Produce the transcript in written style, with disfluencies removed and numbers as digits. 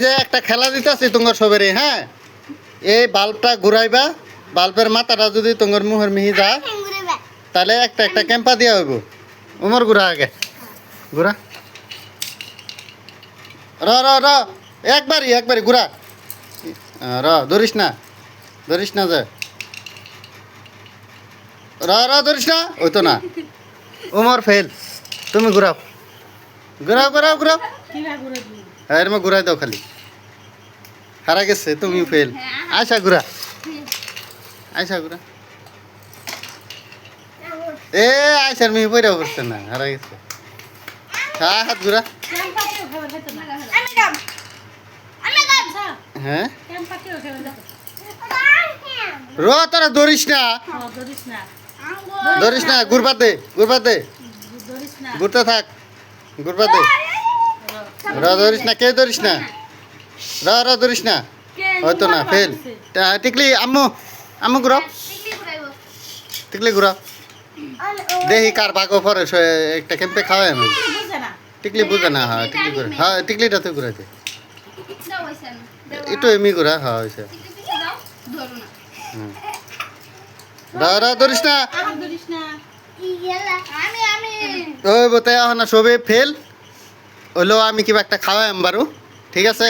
যে একটা খেলা দিতেছি তোমার সবেরে, হ্যাঁ? এই বাল্বটা ঘুরাইবা, বাল্বের মাথাটা যদি তোমার মুহের মিহি যায় তাহলে একটা একটা ক্যাম্পা দিয়া হইব। উমর ঘুরা আগে ঘুরা, র র র একবারই ঘুরা, ধরিস না যে, ধরিস না, ওই তো না। উমর ফেল, তুমি ঘুরাও হ্যাঁ, এরম ঘুরাই দাও খালি। হারা গেছে, তুমি ফেল। আয়সা ঘুরা এ আয়সার মিহি পয়রা পড়ছে না, হারা গেছে। হ্যাঁ, হাত ঘুরা। হ্যাঁ র, তোরা ধরিস না, ঘুরবা দে ঘুরতে থাক, ঘুরবা দে। ধরিস না, কেউ ধরিস না, ধরিস না, হয়তো না, ফেল। টিকলি আম্মু ঘুরাও, টিকলি ঘুরাও, দেখি কার ভাগ পরে একটা ক্যাম্পে খাওয়াই আমি। টিকলি বুঝে না, হ্যাঁ টিকলি ঘুরা, হ্যাঁ টিকলিটা তো ঘুরাইতে একটু এমনি ঘুরা, হ্যাঁ হয়েছে। ধরিস না, ওই বোতে না সবে ফেল হইলো, আমি কিবা একটা খাওয়াই আমবারু, ঠিক আছে।